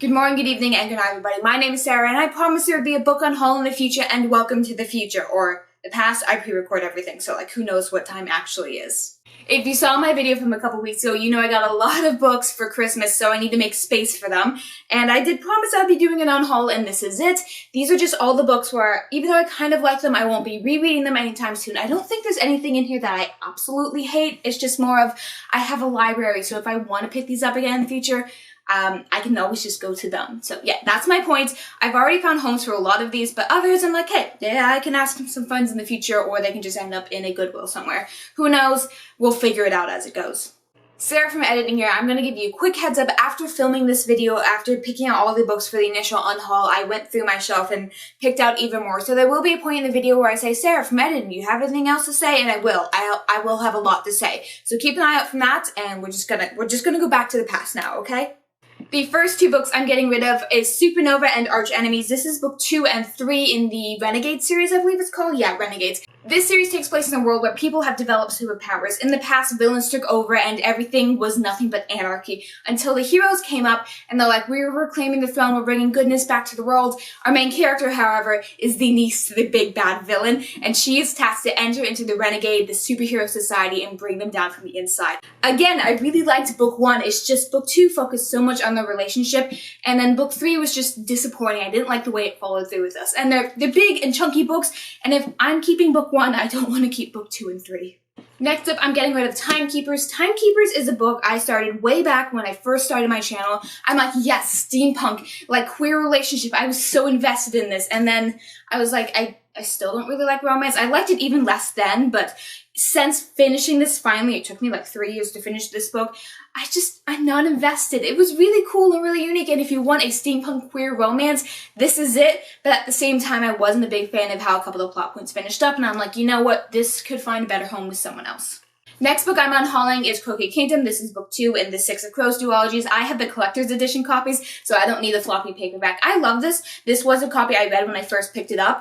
Good morning, good evening, and good night, everybody. My name is Sarah, and I promise there will be a book Unhaul in the future, and welcome to the future, or the past. I pre-record everything, so who knows what time actually is. If you saw my video from a couple weeks ago, you know I got a lot of books for Christmas, so I need to make space for them. And I did promise I'd be doing an unhaul, and this is it. These are just all the books where, even though I kind of like them, I won't be rereading them anytime soon. I don't think there's anything in here that I absolutely hate. It's just more of, I have a library, so if I want to pick these up again in the future, I can always just go to them. So yeah, that's my point. I've already found homes for a lot of these, but others I'm like, hey, yeah, I can ask some friends in the future, or they can just end up in a Goodwill somewhere. Who knows? We'll figure it out as it goes. Sarah from editing here. I'm going to give you a quick heads up. After filming this video, after picking out all the books for the initial unhaul, I went through my shelf and picked out even more. So there will be a point in the video where I say, Sarah from editing, do you have anything else to say? And I will. I will have a lot to say. So keep an eye out from that, and we're just gonna go back to the past now, okay? The first two books I'm getting rid of is Supernova and Arch Enemies. This is book 2 and 3 in the Renegade series, I believe it's called. Yeah, Renegades. This series takes place in a world where people have developed superpowers. In the past, villains took over and everything was nothing but anarchy. Until the heroes came up and they're like, we're reclaiming the throne, we're bringing goodness back to the world. Our main character, however, is the niece to the big bad villain, and she is tasked to enter into the Renegade, the superhero society, and bring them down from the inside. Again, I really liked book 1. It's just book 2 focused so much on the relationship, and then book 3 was just disappointing. I didn't like the way it followed through with us. And they're big and chunky books, and if I'm keeping book 1, I don't want to keep book 2 and 3. Next up, I'm getting rid of Timekeepers. Timekeepers is a book I started way back when I first started my channel. I'm like, yes, steampunk, like queer relationship. I was so invested in this. And then I was like, I still don't really like romance. I liked it even less then, but since finishing this finally, it took me like 3 years to finish this book, I'm not invested. It was really cool and really unique, and if you want a steampunk queer romance, this is it. But at the same time, I wasn't a big fan of how a couple of plot points finished up, and I'm like, you know what, this could find a better home with someone else. Next book I'm unhauling is Crooked Kingdom. This is book 2 in the Six of Crows duologies. I have the collector's edition copies, so I don't need the floppy paperback. I love this. This was a copy I read when I first picked it up.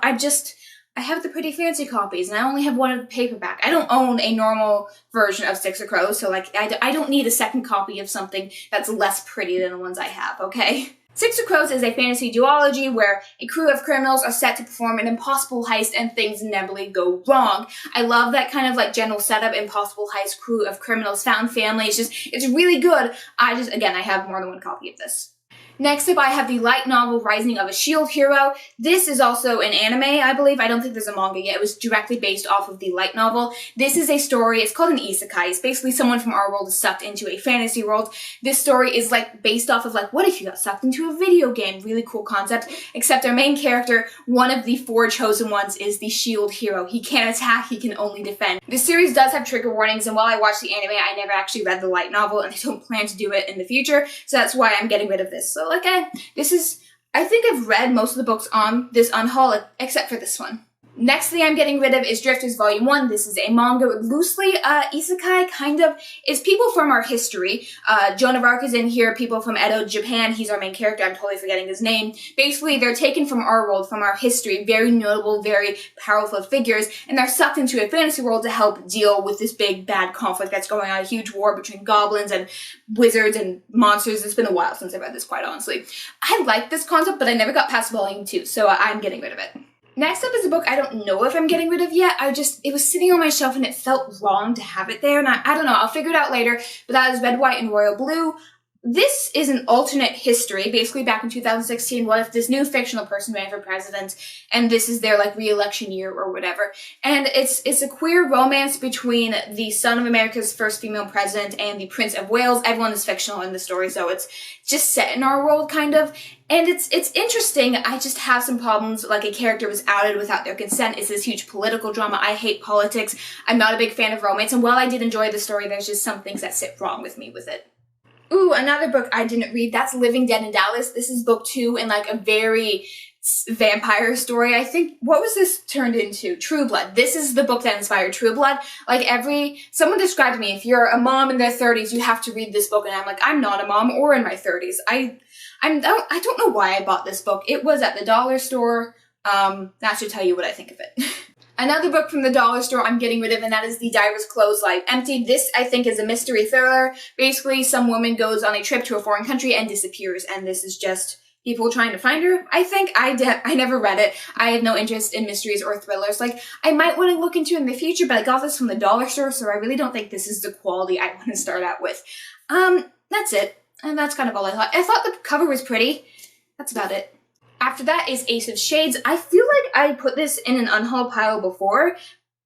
I have the pretty fancy copies, and I only have one of the paperback. I don't own a normal version of Six of Crows, so I don't need a second copy of something that's less pretty than the ones I have, okay? Six of Crows is a fantasy duology where a crew of criminals are set to perform an impossible heist and things inevitably go wrong. I love that kind of general setup, impossible heist, crew of criminals, found family. It's really good. Again, I have more than one copy of this. Next up, I have the light novel Rising of a Shield Hero. This is also an anime, I believe. I don't think there's a manga yet. It was directly based off of the light novel. This is a story. It's called an isekai. It's basically someone from our world is sucked into a fantasy world. This story is based off of what if you got sucked into a video game? Really cool concept. Except our main character, one of the 4 chosen ones, is the shield hero. He can't attack, he can only defend. This series does have trigger warnings, and while I watched the anime, I never actually read the light novel, and I don't plan to do it in the future, so that's why I'm getting rid of this. So I think I've read most of the books on this unhaul, except for this one. Next thing I'm getting rid of is Drifters Volume 1. This is a manga loosely isekai, kind of. It's people from our history. Joan of Arc is in here, people from Edo, Japan. He's our main character. I'm totally forgetting his name. Basically, they're taken from our world, from our history, very notable, very powerful figures, and they're sucked into a fantasy world to help deal with this big, bad conflict that's going on, a huge war between goblins and wizards and monsters. It's been a while since I read this, quite honestly. I like this concept, but I never got past Volume 2, so I'm getting rid of it. Next up is a book I don't know if I'm getting rid of yet. It was sitting on my shelf and it felt wrong to have it there, and I don't know, I'll figure it out later, but that is Red, White, and Royal Blue. This is an alternate history, basically back in 2016, what if this new fictional person ran for president, and this is their re-election year or whatever. And it's a queer romance between the son of America's first female president and the Prince of Wales. Everyone is fictional in the story, so it's just set in our world, kind of. And it's interesting. I just have some problems, a character was outed without their consent. It's this huge political drama. I hate politics. I'm not a big fan of romance, and while I did enjoy the story, there's just some things that sit wrong with me with it. Ooh, another book I didn't read, that's Living Dead in Dallas. This is book 2 in a very vampire story. I think, what was this turned into? True Blood. This is the book that inspired True Blood. Someone described to me, if you're a mom in their 30s, you have to read this book, and I'm like, I'm not a mom or in my 30s. I don't know why I bought this book. It was at the dollar store. That should tell you what I think of it. Another book from the dollar store I'm getting rid of, and that is The Diver's Clothes Lie Empty. This, I think, is a mystery thriller. Basically, some woman goes on a trip to a foreign country and disappears, and this is just people trying to find her, I think. I never read it. I have no interest in mysteries or thrillers. Like, I might want to look into it in the future, but I got this from the dollar store, so I really don't think this is the quality I want to start out with. That's it. And that's kind of all I thought. I thought the cover was pretty. That's about it. After that is Ace of Shades. I feel like I put this in an Unhaul pile before,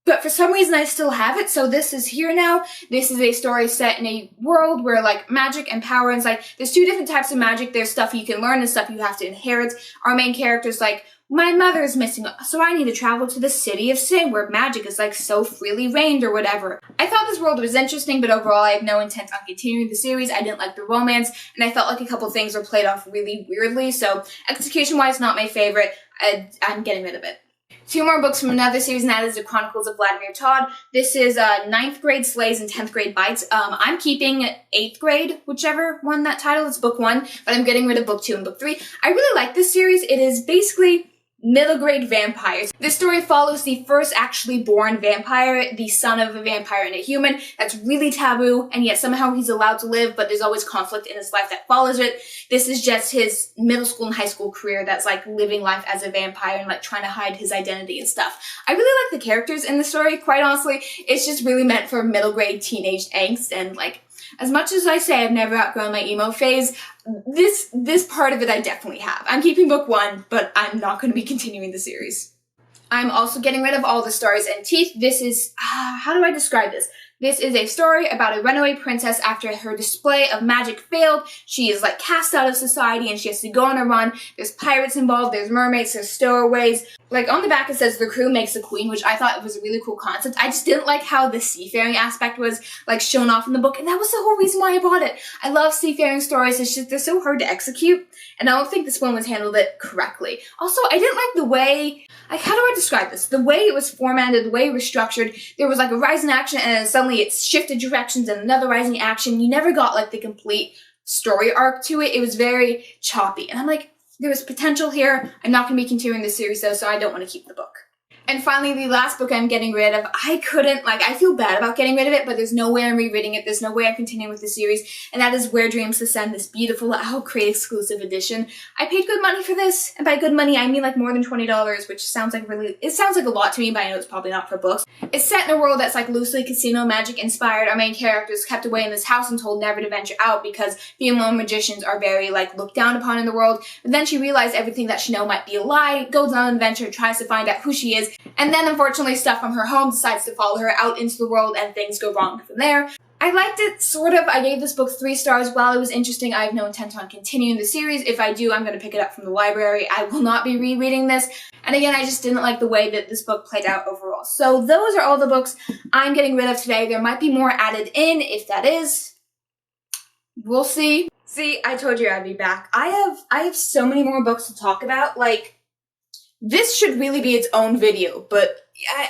but for some reason I still have it, so this is here now. This is a story set in a world where, like, magic and power, and it's like, there's two different types of magic. There's stuff you can learn and stuff you have to inherit. Our main character's like, my mother is missing, so I need to travel to the city of Sin, where magic is, like, so freely reigned or whatever. I thought this world was interesting, but overall I have no intent on continuing the series. I didn't like the romance, and I felt like a couple things were played off really weirdly, so execution-wise, not my favorite. I'm getting rid of it. Two more books from another series, and that is The Chronicles of Vladimir Todd. This is 9th grade Slays and 10th grade Bites. I'm keeping 8th grade, whichever one that title is, book 1, but I'm getting rid of book 2 and book 3. I really like this series. It is basically middle grade vampires. This story follows the first actually born vampire, the son of a vampire and a human. That's really taboo, and yet somehow he's allowed to live, but there's always conflict in his life that follows it. This is just his middle school and high school career that's like living life as a vampire and like trying to hide his identity and stuff. I really like the characters in the story, quite honestly. It's just really meant for middle grade teenage angst, and like, as much as I say I've never outgrown my emo phase, this part of it I definitely have. I'm keeping book 1, but I'm not going to be continuing the series. I'm also getting rid of All the Stars and Teeth. This is, how do I describe this? This is a story about a runaway princess. After her display of magic failed, she is like cast out of society and she has to go on a run. There's pirates involved, there's mermaids, there's stowaways. Like, on the back it says the crew makes the queen, which I thought was a really cool concept. I just didn't like how the seafaring aspect was like shown off in the book, and that was the whole reason why I bought it. I love seafaring stories. It's just, they're so hard to execute, and I don't think this one was handled it correctly. Also, I didn't like the way, like, how do I describe this? The way it was formatted, the way it was structured. There was like a rising action and then suddenly it shifted directions and another rising action. You never got like the complete story arc to it. It was very choppy, and I'm like, there was potential here. I'm not going to be continuing this series though, so I don't want to keep the book. And finally, the last book I'm getting rid of, I feel bad about getting rid of it, but there's no way I'm rereading it. There's no way I'm continuing with the series, and that is Where Dreams Descend, this beautiful Owl Crate exclusive edition. I paid good money for this, and by good money, I mean like more than $20, which sounds like it sounds like a lot to me, but I know it's probably not for books. It's set in a world that's like loosely casino magic inspired. Our main character is kept away in this house and told never to venture out because female magicians are very like looked down upon in the world. But then she realized everything that she knows might be a lie, goes on an adventure, tries to find out who she is, and then unfortunately stuff from her home decides to follow her out into the world and things go wrong from there. I liked it, sort of. I gave this book 3 stars. While it was interesting, I have no intent on continuing the series. If I do, I'm going to pick it up from the library. I will not be rereading this. And again, I just didn't like the way that this book played out overall. So those are all the books I'm getting rid of today. There might be more added in. If that is, we'll see. See, I told you I'd be back. I have so many more books to talk about. Like, this should really be its own video, but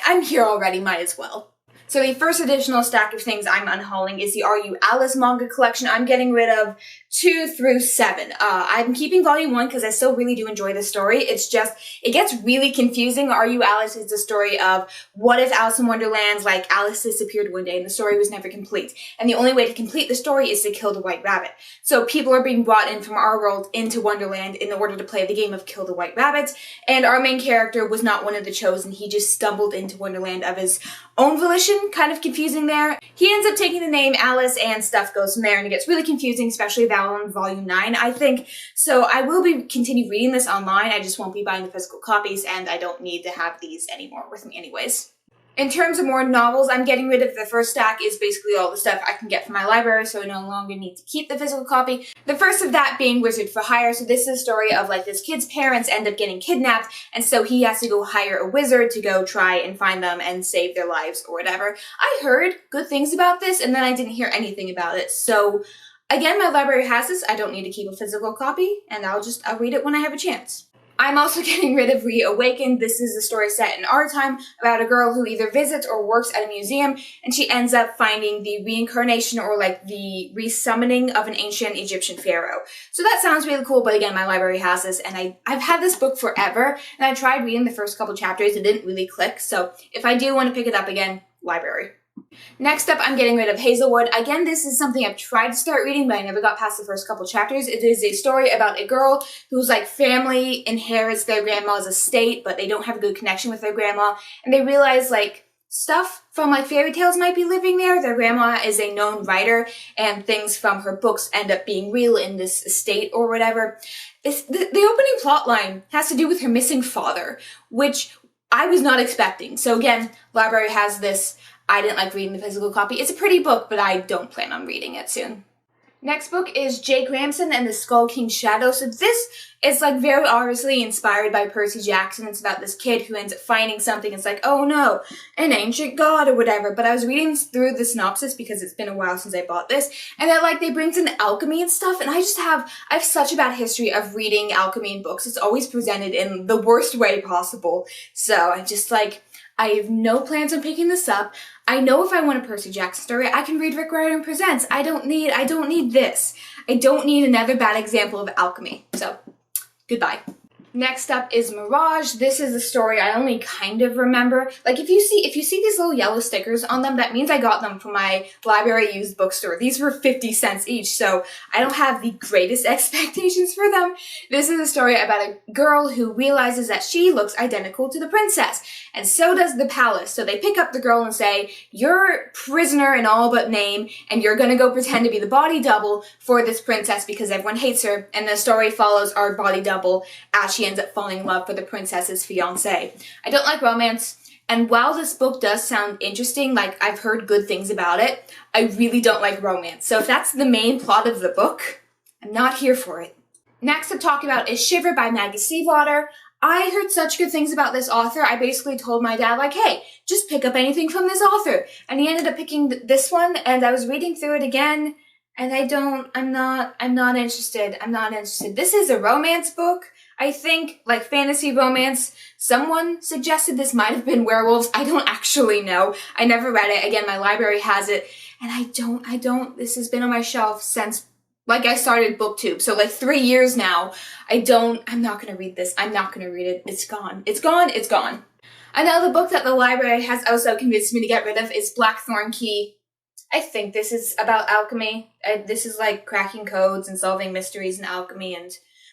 I'm here already, might as well. So the first additional stack of things I'm unhauling is the Are You Alice manga collection. I'm getting rid of 2 through 7. I'm keeping volume 1 because I still really do enjoy the story. It's just, it gets really confusing. Are You Alice is the story of what if Alice in Wonderland's like Alice disappeared one day and the story was never complete. And the only way to complete the story is to kill the White Rabbit. So people are being brought in from our world into Wonderland in order to play the game of Kill the White Rabbit. And our main character was not one of the chosen. He just stumbled into Wonderland of his own volition. Kind of confusing there. He ends up taking the name Alice and stuff goes from there, and it gets really confusing, especially that one, volume 9, I think. So I will be continue reading this online. I just won't be buying the physical copies, and I don't need to have these anymore with me anyways. In terms of more novels, I'm getting rid of the first stack is basically all the stuff I can get from my library, so I no longer need to keep the physical copy. The first of that being Wizard for Hire. So this is a story of like this kid's parents end up getting kidnapped, and so he has to go hire a wizard to go try and find them and save their lives or whatever. I heard good things about this, and then I didn't hear anything about it. So again, my library has this. I don't need to keep a physical copy, and I'll read it when I have a chance. I'm also getting rid of Reawakened. This is a story set in our time about a girl who either visits or works at a museum, and she ends up finding the reincarnation or like the resummoning of an ancient Egyptian pharaoh. So that sounds really cool, but again, my library has this, and I've had this book forever, and I tried reading the first couple chapters. It didn't really click, so if I do want to pick it up again, library. Next up, I'm getting rid of Hazelwood. Again, this is something I've tried to start reading, but I never got past the first couple chapters. It is a story about a girl whose like family inherits their grandma's estate, but they don't have a good connection with their grandma, and they realize like stuff from like fairy tales might be living there. Their grandma is a known writer, and things from her books end up being real in this estate or whatever. The opening plot line has to do with her missing father, which I was not expecting. So again, library has this. I didn't like reading the physical copy. It's a pretty book, but I don't plan on reading it soon. Next book is Jake Ramson and the Skull King's Shadow. So this is like very obviously inspired by Percy Jackson. It's about this kid who ends up finding something. It's like, oh no, an ancient god or whatever. But I was reading through the synopsis because it's been a while since I bought this. And that like they brings in alchemy and stuff. And I have such a bad history of reading alchemy in books. It's always presented in the worst way possible. So I just like, I have no plans on picking this up. I know if I want a Percy Jackson story, I can read Rick Riordan Presents. I don't need this. I don't need another bad example of alchemy. So, goodbye. Next up is Mirage. This is a story I only kind of remember. Like if you see these little yellow stickers on them, that means I got them from my library used bookstore. These were 50 cents each, so I don't have the greatest expectations for them. This is a story about a girl who realizes that she looks identical to the princess, and so does the palace. So they pick up the girl and say, you're prisoner in all but name, and you're gonna go pretend to be the body double for this princess because everyone hates her, and the story follows our body double as she ends up falling in love for the princess's fiancé. I don't like romance, and while this book does sound interesting, like I've heard good things about it, I really don't like romance. So if that's the main plot of the book, I'm not here for it. Next to talk about is Shiver by Maggie Stiefvater. I heard such good things about this author, I basically told my dad, like, hey, just pick up anything from this author. And he ended up picking this one, and I was reading through it again, and I'm not interested. I'm not interested. This is a romance book. I think, like fantasy romance. Someone suggested this might have been werewolves. I don't actually know. I never read it. Again, my library has it. And I don't, this has been on my shelf since, like, I started BookTube. So, like, 3 years now. I'm not gonna read this. I'm not gonna read it. It's gone. It's gone. It's gone. Another book that the library has also convinced me to get rid of is Blackthorn Key. I think this is about alchemy. This is like cracking codes and solving mysteries in alchemy, and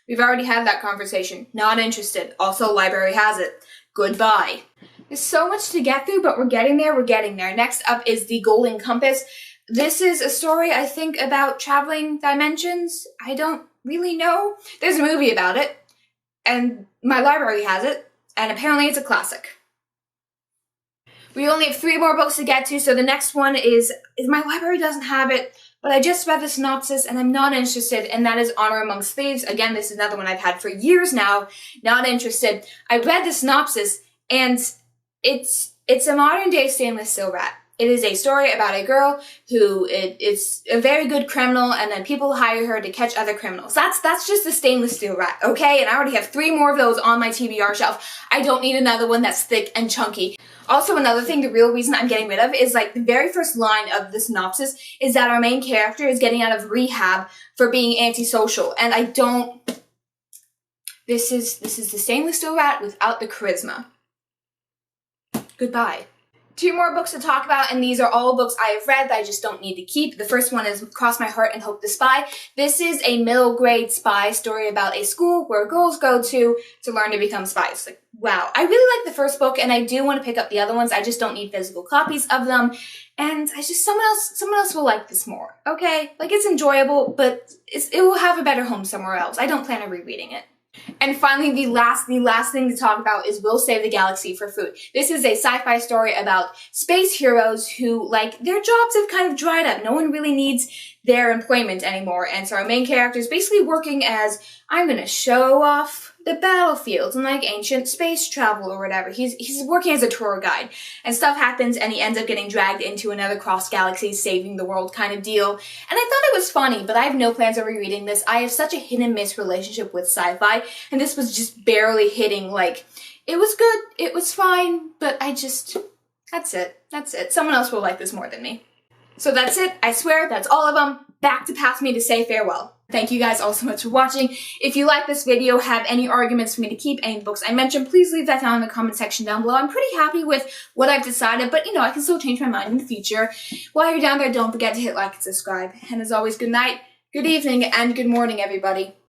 we've already had that conversation. Not interested. Also, library has it. Goodbye. There's so much to get through, but we're getting there. We're getting there. Next up is The Golden Compass. This is a story, I think, about traveling dimensions. I don't really know. There's a movie about it, and my library has it, and apparently it's a classic. We only have 3 more books to get to, so the next one is my library doesn't have it, but I just read the synopsis and I'm not interested, and that is Honor Amongst Thieves. Again, this is another one I've had for years now. Not interested. I read the synopsis, and it's a modern day stainless steel rat. It is a story about a girl who is a very good criminal, and then people hire her to catch other criminals. That's just a stainless steel rat, okay? And I already have 3 more of those on my TBR shelf. I don't need another one that's thick and chunky. Also, another thing, the real reason I'm getting rid of is, like, the very first line of the synopsis is that our main character is getting out of rehab for being antisocial. And I don't... This is the stainless steel rat without the charisma. Goodbye. 2 more books to talk about, and these are all books I have read that I just don't need to keep. The first one is Cross My Heart and Hope the Spy. This is a middle grade spy story about a school where girls go to learn to become spies. Like, wow. I really like the first book, and I do want to pick up the other ones. I just don't need physical copies of them. And someone else will like this more. Okay? Like, it's enjoyable, but it will have a better home somewhere else. I don't plan on rereading it. And finally, the last thing to talk about is We'll Save the Galaxy for Food. This is a sci-fi story about space heroes who, like, their jobs have kind of dried up. No one really needs their employment anymore. And so our main character is basically working as, I'm gonna show off the battlefields and like ancient space travel or whatever. He's working as a tour guide, and stuff happens and he ends up getting dragged into another cross galaxy saving the world kind of deal. And I thought it was funny, but I have no plans of rereading this. I have such a hit and miss relationship with sci-fi, and this was just barely hitting. Like, it was good, it was fine, but that's it. Someone else will like this more than me. So that's it. I swear, that's all of them. Back to past me to say farewell. Thank you guys all so much for watching. If you like this video, have any arguments for me to keep any of the books I mentioned, please leave that down in the comment section down below. I'm pretty happy with what I've decided, but I can still change my mind in the future. While you're down there, don't forget to hit like and subscribe. And as always, good night, good evening, and good morning, everybody.